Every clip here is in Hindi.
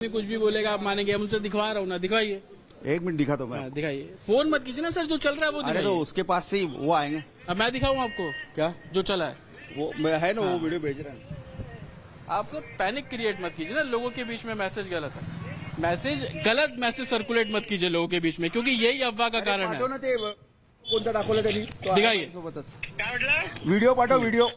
कुछ भी बोलेगा आप मानेंगे। हम उनसे दिखवा रहा हूँ ना, दिखाइए। एक मिनट दिखा दो मैं। दिखाइए। फोन मत कीजिए ना सर, जो चल रहा है वो अरे दिखाइए। तो उसके पास से ही वो आएंगे। अब मैं दिखाऊँ आपको क्या जो चला है? वो मैं है ना, वो वीडियो भेज रहे हैं। आप सर पैनिक क्रिएट मत कीजिए ना, लोगों के बीच में मैसेज गलत है। गलत मैसेज सर्कुलेट मत कीजिए लोगों के बीच में, क्योंकि यही अफवाह का कारण है। पाठव ना ते कोणतं दाखवलं त्यांनी तो दिखाइए। आहे सोबतच व्हिडिओ पाठव व्हिडिओ।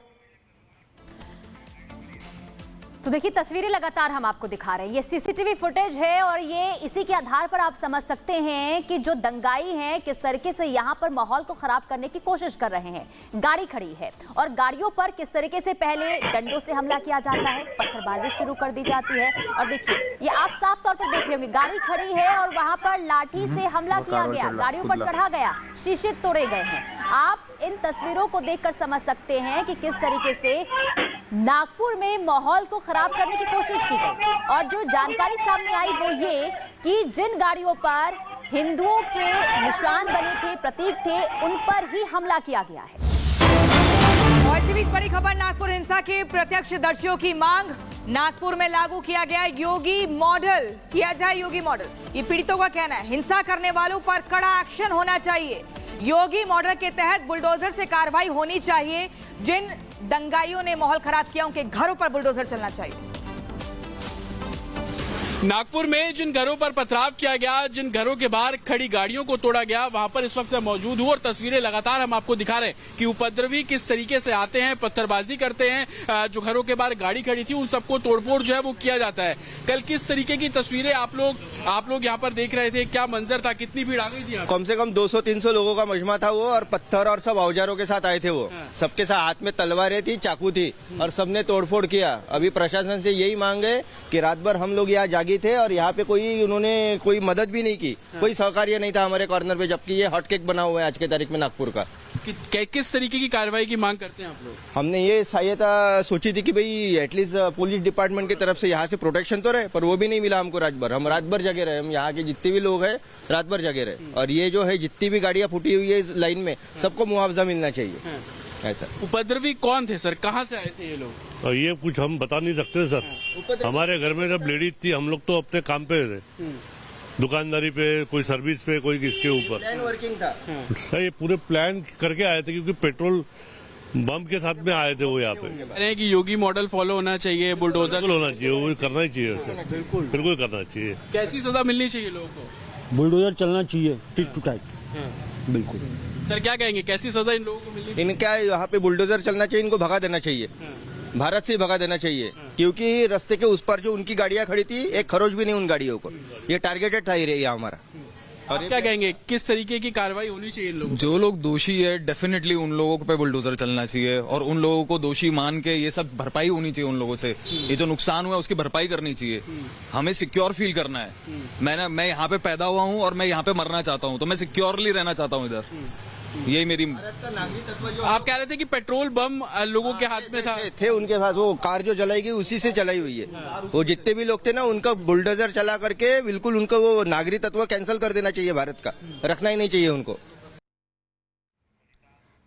तो देखिए तस्वीरें लगातार हम आपको दिखा रहे हैं, ये सीसीटीवी फुटेज है और ये इसी के आधार पर आप समझ सकते हैं कि जो दंगाई हैं किस तरीके से यहाँ पर माहौल को खराब करने की कोशिश कर रहे हैं। गाड़ी खड़ी है और गाड़ियों पर किस तरीके से पहले डंडों से हमला किया जाता है, पत्थरबाजी शुरू कर दी जाती है। और देखिए ये आप साफ तौर पर देख रहे होंगे, गाड़ी खड़ी है और वहां पर लाठी से हमला किया गया, गाड़ियों पर चढ़ा गया, शीशे तोड़े गए हैं। आप इन तस्वीरों को देखकर समझ सकते हैं कि किस तरीके से नागपुर में माहौल को खराब करने की कोशिश की गई। और जो जानकारी सामने आई वो ये कि जिन गाड़ियों पर हिंदुओं के निशान बने थे, प्रतीक थे, उन पर ही हमला किया गया है। और इसी बीच बड़ी खबर, नागपुर हिंसा के प्रत्यक्षदर्शियों की मांग, नागपुर में लागू किया गया योगी मॉडल, किया जाए योगी मॉडल, ये पीड़ितों का कहना है। हिंसा करने वालों पर कड़ा एक्शन होना चाहिए। योगी मॉडल के तहत बुलडोजर से कार्रवाई होनी चाहिए। जिन दंगाइयों ने माहौल खराब किया उनके घरों पर बुलडोजर चलना चाहिए। नागपुर में जिन घरों पर पथराव किया गया, जिन घरों के बाहर खड़ी गाड़ियों को तोड़ा गया, वहां पर इस वक्त मौजूद हूं और तस्वीरें लगातार हम आपको दिखा रहे हैं कि उपद्रवी किस तरीके से आते हैं, पत्थरबाजी करते हैं। जो घरों के बाहर गाड़ी खड़ी थी उन सबको तोड़फोड़ जो है वो किया जाता है। कल किस तरीके की तस्वीरें आप लोग यहाँ पर देख रहे थे, क्या मंजर था, कितनी भीड़ आ गई थी? कम से कम 200-300 लोगों का मजमा था वो, और पत्थर और सब औजारों के साथ आए थे वो। सबके साथ हाथ में तलवारें थी, चाकू थी और सबने तोड़फोड़ किया। अभी प्रशासन से यही मांग है कि रात भर हम लोग यहाँ जागी थे और यहाँ पे उन्होंने कोई मदद भी नहीं की, कोई सहकार्य नहीं था हमारे कॉर्नर पे, जबकि ये हॉटकेक बना हुआ है आज के तारीख में नागपुर का। किस तरीके की कार्रवाई की मांग करते हैं आप लोग? हमने ये सहायता सोची थी कि भाई एटलीस्ट पुलिस डिपार्टमेंट की तरफ से यहाँ से प्रोटेक्शन तो रहे, पर वो भी नहीं मिला हमको। रात भर हम रात भर जगे रहे, हम यहाँ के जितने भी लोग हैं रात भर जगे रहे। और ये जो है जितनी भी गाड़ियां फूटी हुई है इस लाइन में, सबको मुआवजा मिलना चाहिए। ऐसा उपद्रवी कौन थे सर, कहाँ से आए थे ये लोग? ये कुछ हम बता नहीं सकते सर। हमारे घर में जब लेडीज थी, हम लोग तो अपने काम पे थे, दुकानदारी पे, कोई सर्विस पे, कोई किसके ऊपर। प्लान वर्किंग था सर, ये पूरे प्लान करके आए थे, क्योंकि पेट्रोल बम के साथ में आए थे वो यहाँ पे। कह रहे कि योगी मॉडल फॉलो होना चाहिए, बुलडोजर होना चाहिए, वो करना ही चाहिए सर, बिल्कुल करना चाहिए। कैसी सजा मिलनी चाहिए लोगों को? बुलडोजर चलना चाहिए, टिट टू टाइट। बिल्कुल सर, क्या कहेंगे, कैसी सजा इन लोगों को मिलनी चाहिए? इनका यहाँ पे बुलडोजर चलना चाहिए, इनको भगा देना चाहिए, भारत से भगा देना चाहिए। क्योंकि रास्ते के उस पर जो उनकी गाड़ियां खड़ी थी, एक खरोच भी नहीं उन गाड़ियों को। ये टारगेटेड था एरिया हमारा। आप क्या कहेंगे, किस तरीके की कार्रवाई होनी चाहिए इन लोगों? जो लोग दोषी है डेफिनेटली उन लोगों पे बुलडोजर चलना चाहिए और उन लोगों को दोषी मान के ये सब भरपाई होनी चाहिए उन लोगों से। ये जो नुकसान हुआ है उसकी भरपाई करनी चाहिए। हमें सिक्योर फील करना है। मैं यहाँ पे पैदा हुआ हूँ और मैं यहाँ पे मरना चाहता हूँ, तो मैं सिक्योरली रहना चाहता हूँ इधर। यही मेरी। आप कह रहे थे कि पेट्रोल बम लोगों के हाथ में थे उनके पास, वो कार जो जलाई गई उसी से चलाई हुई है। वो जितने भी लोग थे ना, उनका बुलडोजर चला करके बिल्कुल उनको वो नागरिक तत्व कैंसिल कर देना चाहिए, भारत का रखना ही नहीं चाहिए उनको।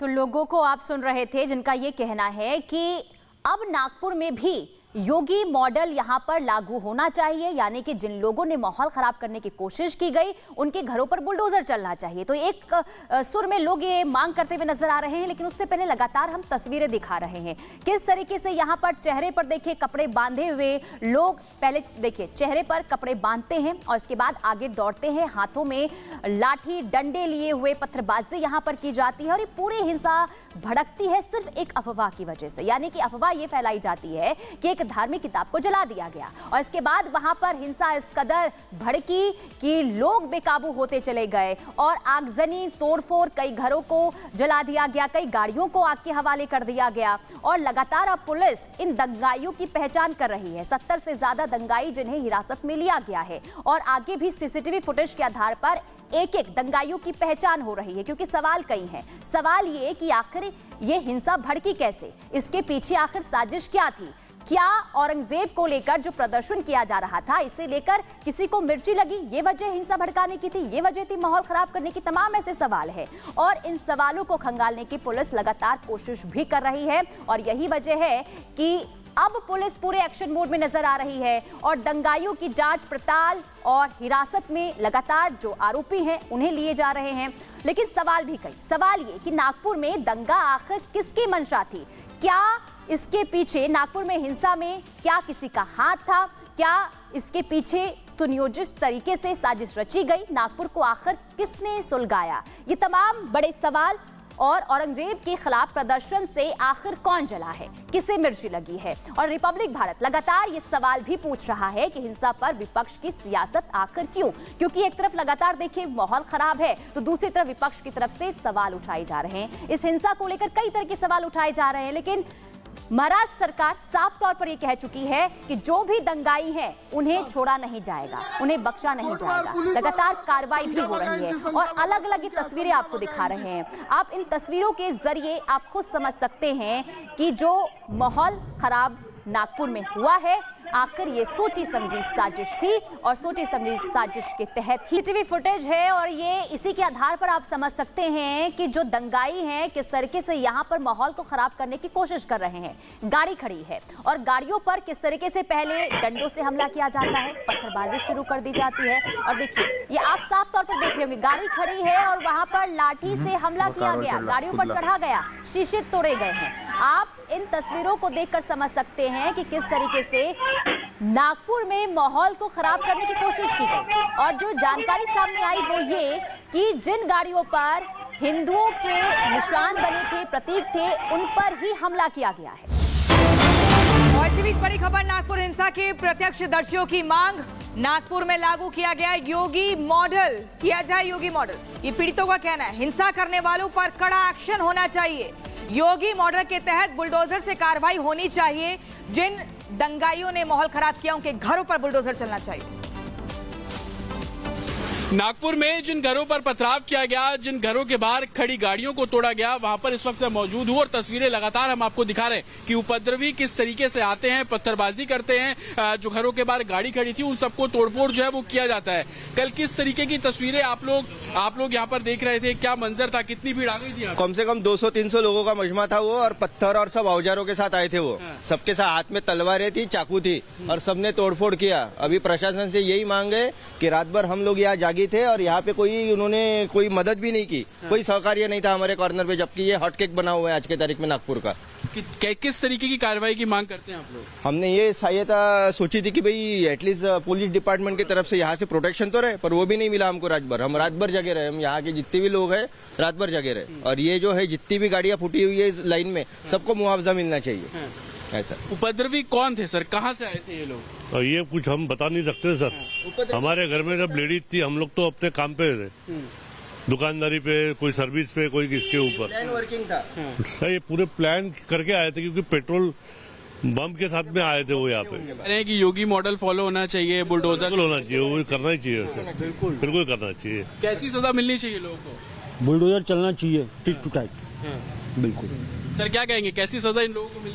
तो लोगों को आप सुन रहे थे जिनका ये कहना है कि अब नागपुर में भी योगी मॉडल यहां पर लागू होना चाहिए, यानी कि जिन लोगों ने माहौल खराब करने की कोशिश की गई उनके घरों पर बुलडोजर चलना चाहिए। तो एक सुर में लोग ये मांग करते हुए नजर आ रहे हैं, लेकिन उससे पहले लगातार हम तस्वीरें दिखा रहे हैं किस तरीके से यहां पर चेहरे पर देखिए कपड़े बांधे हुए लोग, पहले देखिए चेहरे पर कपड़े बांधते हैं और इसके बाद आगे दौड़ते हैं, हाथों में लाठी डंडे लिए हुए पत्थरबाजी यहां पर की जाती है। और ये पूरी हिंसा भड़कती है सिर्फ एक अफवाह की वजह से, यानी कि अफवाह ये फैलाई जाती है कि एक धार्मिक किताब को जला दिया गया और इसके बाद वहां पर हिंसा इस कदर भड़की कि लोग बेकाबू होते चले गए और आगजनी, तोड़फोड़, कई घरों को जला दिया गया, कई गाड़ियों को आग के हवाले कर दिया गया। और लगातार अब पुलिस इन दंगाइयों की पहचान कर रही है। 70 से ज्यादा दंगाई जिन्हें हिरासत में लिया गया है और आगे भी सीसीटीवी फुटेज के आधार पर एक एक दंगाइयों की पहचान हो रही है, क्योंकि सवाल कई हैं। सवाल ये कि आखिर ये हिंसा भड़की कैसे, इसके पीछे आखिर साजिश क्या थी? क्या औरंगजेब को लेकर जो प्रदर्शन किया जा रहा था, इसे लेकर किसी को मिर्ची लगी, ये वजह हिंसा भड़काने की थी, ये वजह थी माहौल खराब करने की? तमाम ऐसे सवाल है और इन सवालों को खंगालने की पुलिस लगातार कोशिश भी कर रही है और यही वजह है कि अब पुलिस पूरे एक्शन मोड में नजर आ रही है और दंगाइयों की जांच पड़ताल और हिरासत में लगातार जो आरोपी हैं उन्हें लिए जा रहे हैं। लेकिन सवाल भी कई, सवाल ये कि नागपुर में दंगा आखिर किसकी मंशा थी? क्या इसके पीछे, नागपुर में हिंसा में क्या किसी का हाथ था? क्या इसके पीछे सुनियोजित तरीके से साजिश रची गई? नागपुर को आखिर किसने सुलगाया? ये तमाम बड़े सवाल। और औरंगजेब के खिलाफ प्रदर्शन से आखिर कौन जला है, किसे मिर्ची लगी है? और रिपब्लिक भारत लगातार ये सवाल भी पूछ रहा है कि हिंसा पर विपक्ष की सियासत आखिर क्यों? क्योंकि एक तरफ लगातार देखिए माहौल खराब है, तो दूसरी तरफ विपक्ष की तरफ से सवाल उठाए जा रहे हैं। इस हिंसा को लेकर कई तरह के सवाल उठाए जा रहे हैं, लेकिन महाराष्ट्र सरकार साफ तौर पर यह कह चुकी है कि जो भी दंगाई हैं उन्हें छोड़ा नहीं जाएगा, उन्हें बख्शा नहीं जाएगा। लगातार कार्रवाई भी हो रही है और अलग अलग ये तस्वीरें आपको दिखा रहे हैं। आप इन तस्वीरों के जरिए आप खुद समझ सकते हैं कि जो माहौल खराब नागपुर में हुआ है आखिर ये सोची समझी साजिश थी और सोची समझी साजिश के तहत ही टीवी फुटेज है और ये इसी के आधार पर आप समझ सकते हैं कि जो दंगाई हैं किस तरीके से यहाँ पर माहौल को खराब करने की कोशिश कर रहे हैं। गाड़ी खड़ी है और गाड़ियों पर किस तरीके से पहले डंडों से हमला किया जाता है, पत्थरबाजी शुरू कर दी जाती है और देखिए ये आप साफ तौर पर देख रहे होंगे, गाड़ी खड़ी है और वहां पर लाठी से हमला किया गया, गाड़ियों पर चढ़ा गया, शीशे तोड़े गए हैं। आप इन तस्वीरों को देखकर समझ सकते हैं कि किस तरीके से नागपुर में माहौल को खराब करने की कोशिश की गई और जो जानकारी सामने आई वो ये कि जिन गाड़ियों पर हिंदुओं के निशान बने थे, प्रतीक थे, उन पर ही हमला किया गया है। और इसी बीच बड़ी खबर, नागपुर हिंसा के प्रत्यक्षदर्शियों की मांग, नागपुर में लागू किया गया योगी मॉडल, किया जाए योगी मॉडल, ये पीड़ितों का कहना है। हिंसा करने वालों पर कड़ा एक्शन होना चाहिए। योगी मॉडल के तहत बुलडोजर से कार्रवाई होनी चाहिए। जिन दंगाइयों ने माहौल खराब किया उनके घरों पर बुलडोजर चलना चाहिए। नागपुर में जिन घरों पर पथराव किया गया, जिन घरों के बाहर खड़ी गाड़ियों को तोड़ा गया, वहां पर इस वक्त मौजूद हूं और तस्वीरें लगातार हम आपको दिखा रहे हैं कि उपद्रवी किस तरीके से आते हैं, पत्थरबाजी करते हैं। जो घरों के बाहर गाड़ी खड़ी थी उन सबको तोड़फोड़ जो है वो किया जाता है। कल किस तरीके की तस्वीरें आप लोग यहाँ पर देख रहे थे, क्या मंजर था, कितनी भीड़ आ गई थी? कम से कम 200-300 लोगों का मजमा था वो, और पत्थर और सब औजारों के साथ आए थे वो। सबके साथ हाथ में तलवारें थी, चाकू थी और सबने तोड़फोड़ किया। अभी प्रशासन से यही मांग है कि रात भर हम लोग यहाँ जागी थे और यहाँ पे उन्होंने कोई मदद भी नहीं की, कोई सहकार्य नहीं था हमारे कॉर्नर पे, जबकि ये हॉटकेक बना हुआ है आज के तारीख में नागपुर का। किस तरीके की कार्रवाई की मांग करते हैं आप लोग? हमने ये सहायता सोची थी कि भाई एटलीस्ट पुलिस डिपार्टमेंट की तरफ से यहाँ से प्रोटेक्शन तो रहे, पर वो भी नहीं मिला हमको। रात भर हम रात भर जगे रहे, हम यहाँ के जितने भी लोग हैं रात भर जगे रहे। और ये जो है जितनी भी गाड़ियां फूटी हुई है इस लाइन में, सबको मुआवजा मिलना चाहिए। ऐसा उपद्रवी कौन थे सर, कहाँ से आए थे ये लोग? और ये कुछ हम बता नहीं सकते सर। हमारे घर में जब लेडीज थी हम लोग तो अपने काम पे थे, दुकानदारी पे, कोई सर्विस पे, कोई किसके ऊपर। प्लान वर्किंग था सर, ये पूरे प्लान करके आए थे क्योंकि पेट्रोल बम के साथ में आए थे वो यहाँ पे। कह रहे हैं कि योगी मॉडल फॉलो होना चाहिए, बुलडोजर होना चाहिए, वो करना ही चाहिए सर, बिल्कुल करना चाहिए। कैसी सजा मिलनी चाहिए लोगों को? बुलडोजर चलना चाहिए टिट टू टाइट, बिल्कुल। सर क्या कहेंगे, कैसी सजा इन लोगों को मिलनी